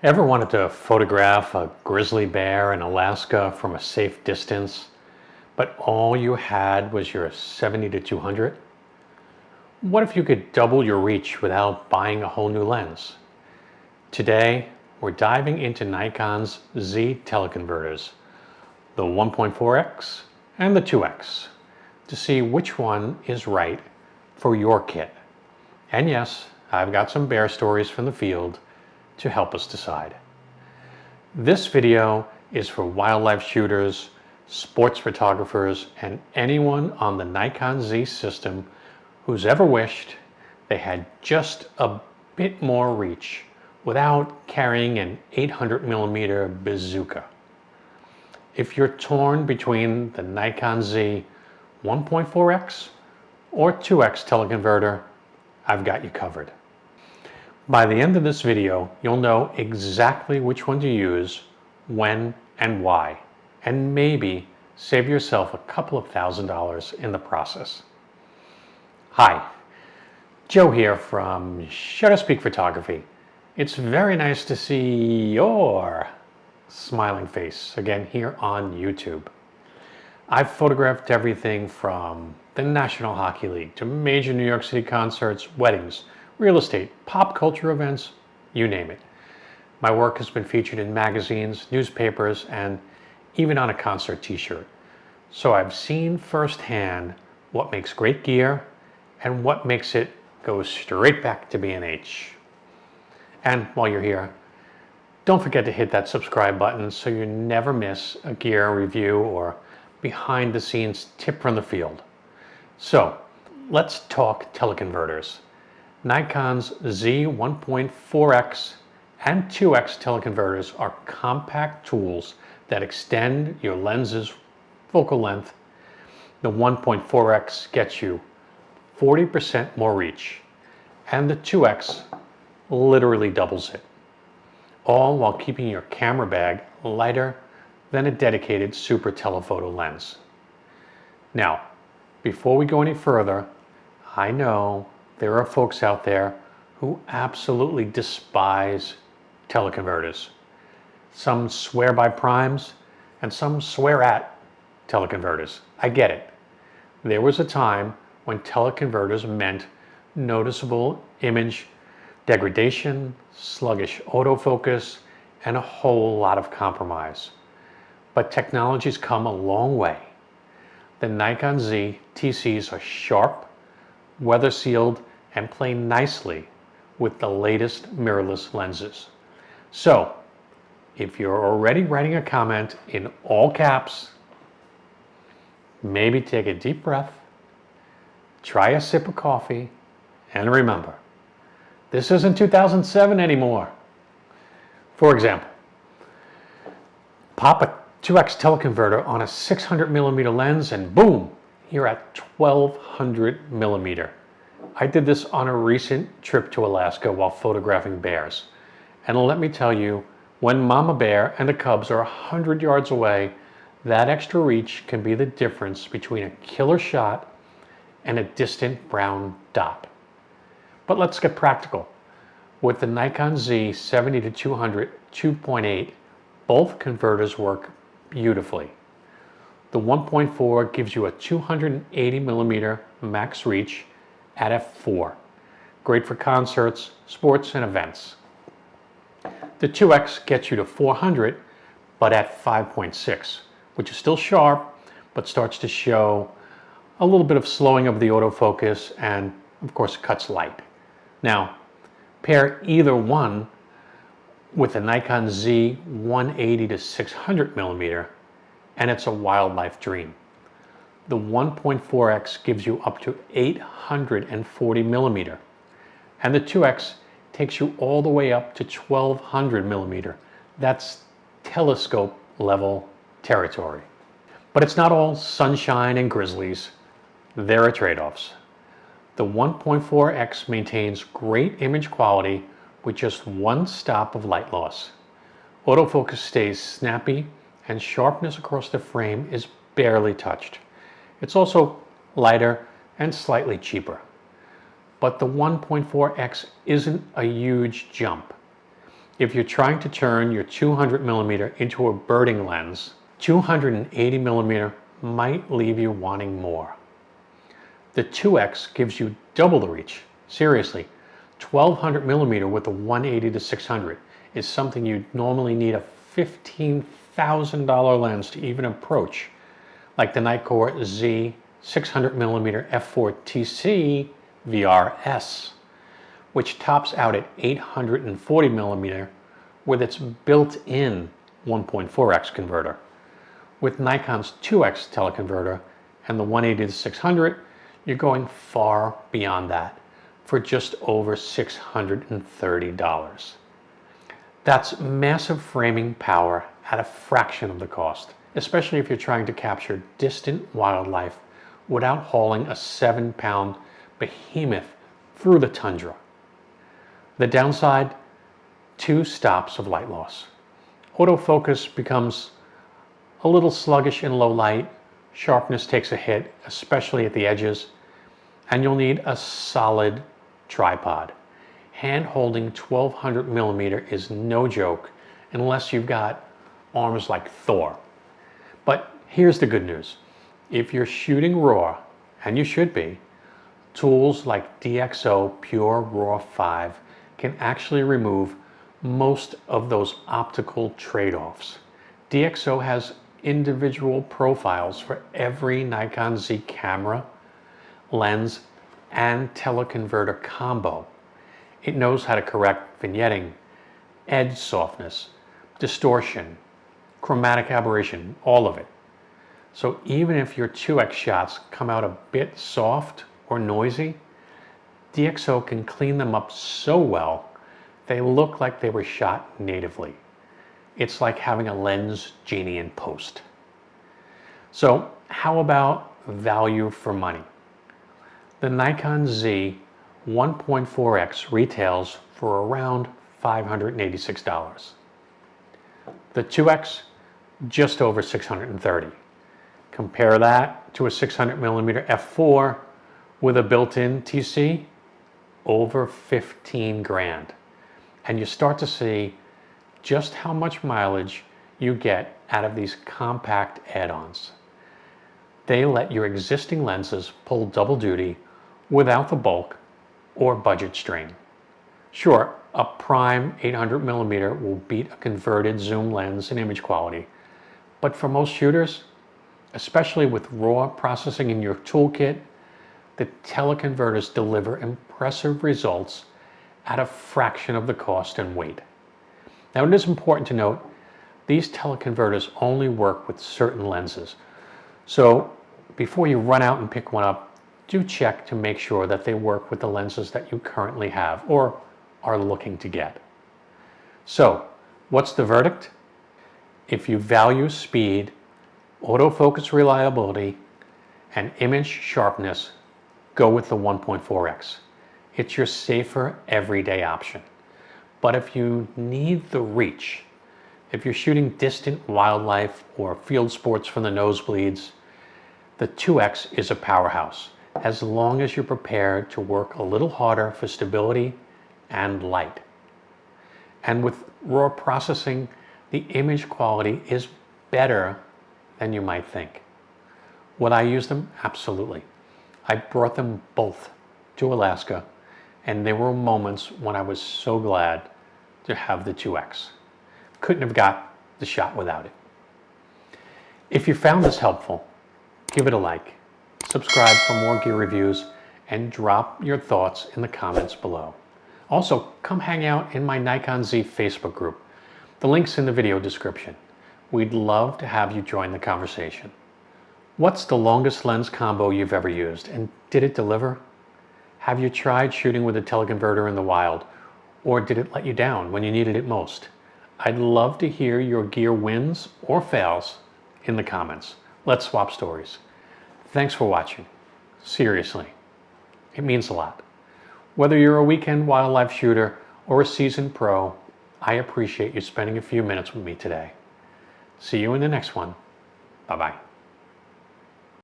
Ever wanted to photograph a grizzly bear in Alaska from a safe distance, but all you had was your 70-200? What if you could double your reach without buying a whole new lens? Today, we're diving into Nikon's Z teleconverters, the 1.4x and the 2x, to see which one is right for your kit. And yes, I've got some bear stories from the field to help us decide. This video is for wildlife shooters, sports photographers, and anyone on the Nikon Z system who's ever wished they had just a bit more reach without carrying an 800mm bazooka. If you're torn between the Nikon Z 1.4x or 2x teleconverter, I've got you covered. By the end of this video, you'll know exactly which one to use, when, and why, and maybe save yourself a couple of $1,000s in the process. Hi, Joe here from Shutter Speak Photography. It's very nice to see your smiling face again here on YouTube. I've photographed everything from the National Hockey League to major New York City concerts, weddings, real estate, pop culture events, you name it. My work has been featured in magazines, newspapers, and even on a concert t-shirt. So I've seen firsthand what makes great gear and what makes it go straight back to B&H. And while you're here, don't forget to hit that subscribe button so you never miss a gear review or behind the scenes tip from the field. So let's talk teleconverters. Nikon's Z 1.4x and 2x teleconverters are compact tools that extend your lens's focal length. The 1.4x gets you 40% more reach, and the 2x literally doubles it, all while keeping your camera bag lighter than a dedicated super telephoto lens. Now, before we go any further, I know there are folks out there who absolutely despise teleconverters. Some swear by primes and some swear at teleconverters. I get it. There was a time when teleconverters meant noticeable image degradation, sluggish autofocus, and a whole lot of compromise. But technology's come a long way. The Nikon Z TCs are sharp, weather sealed, and play nicely with the latest mirrorless lenses. So, if you're already writing a comment in all caps, maybe take a deep breath, try a sip of coffee, and remember, this isn't 2007 anymore. For example, pop a 2x teleconverter on a 600mm lens and boom, you're at 1200mm. I did this on a recent trip to Alaska while photographing bears. And let me tell you, when mama bear and the cubs are 100 yards away, that extra reach can be the difference between a killer shot and a distant brown dot. But let's get practical. With the Nikon Z 70-200 2.8, both converters work beautifully. The 1.4 gives you a 280mm max reach at f4. Great for concerts, sports, and events. The 2x gets you to 400, but at 5.6, which is still sharp, but starts to show a little bit of slowing of the autofocus, and of course cuts light. Now, pair either one with the Nikon Z 180-600mm, and it's a wildlife dream. The 1.4x gives you up to 840mm, and the 2x takes you all the way up to 1200mm. That's telescope level territory. But it's not all sunshine and grizzlies. There are trade-offs. The 1.4x maintains great image quality with just one stop of light loss. Autofocus stays snappy and sharpness across the frame is barely touched. It's also lighter and slightly cheaper. But the 1.4x isn't a huge jump. If you're trying to turn your 200mm into a birding lens, 280mm might leave you wanting more. The 2x gives you double the reach. Seriously, 1200mm with a 180 to 600 is something you'd normally need a $15,000 lens to even approach, like the Nikon Z 600mm f4 TC VRS, which tops out at 840mm with its built-in 1.4x converter. With Nikon's 2x teleconverter and the 180 to 600, you're going far beyond that for just over $630. That's massive framing power at a fraction of the cost, especially if you're trying to capture distant wildlife without hauling a 7-pound behemoth through the tundra. The downside, 2 stops of light loss. Autofocus becomes a little sluggish in low light, sharpness takes a hit, especially at the edges, and you'll need a solid tripod. Hand holding 1200mm is no joke unless you've got arms like Thor. But here's the good news. If you're shooting RAW, and you should be, tools like DxO PureRAW 5 can actually remove most of those optical trade-offs. DxO has individual profiles for every Nikon Z camera, lens, and teleconverter combo. It knows how to correct vignetting, edge softness, distortion, chromatic aberration, all of it. So even if your 2x shots come out a bit soft or noisy, DxO can clean them up so well they look like they were shot natively. It's like having a lens genie in post. So how about value for money? The Nikon Z 1.4x retails for around $586. The 2x, just over $630. Compare that to a 600mm f4 with a built-in TC, over 15 grand. And you start to see just how much mileage you get out of these compact add-ons. They let your existing lenses pull double duty without the bulk or budget strain. Sure, a prime 800mm will beat a converted zoom lens in image quality, but for most shooters, especially with RAW processing in your toolkit, the teleconverters deliver impressive results at a fraction of the cost and weight. Now, it is important to note, these teleconverters only work with certain lenses. So before you run out and pick one up, do check to make sure that they work with the lenses that you currently have or are looking to get. So what's the verdict? If you value speed, autofocus reliability, and image sharpness, go with the 1.4x. It's your safer everyday option. But if you need the reach, if you're shooting distant wildlife or field sports from the nosebleeds, the 2x is a powerhouse, as long as you're prepared to work a little harder for stability and light. And with RAW processing, the image quality is better than you might think. Would I use them? Absolutely. I brought them both to Alaska, and there were moments when I was so glad to have the 2x. Couldn't have got the shot without it. If you found this helpful, give it a like, subscribe for more gear reviews, and drop your thoughts in the comments below. Also, come hang out in my Nikon Z Facebook group. The link's in the video description. We'd love to have you join the conversation. What's the longest lens combo you've ever used, and did it deliver? Have you tried shooting with a teleconverter in the wild, or did it let you down when you needed it most? I'd love to hear your gear wins or fails in the comments. Let's swap stories. Thanks for watching. Seriously, it means a lot. Whether you're a weekend wildlife shooter or a seasoned pro, I appreciate you spending a few minutes with me today. See you in the next one. Bye-bye.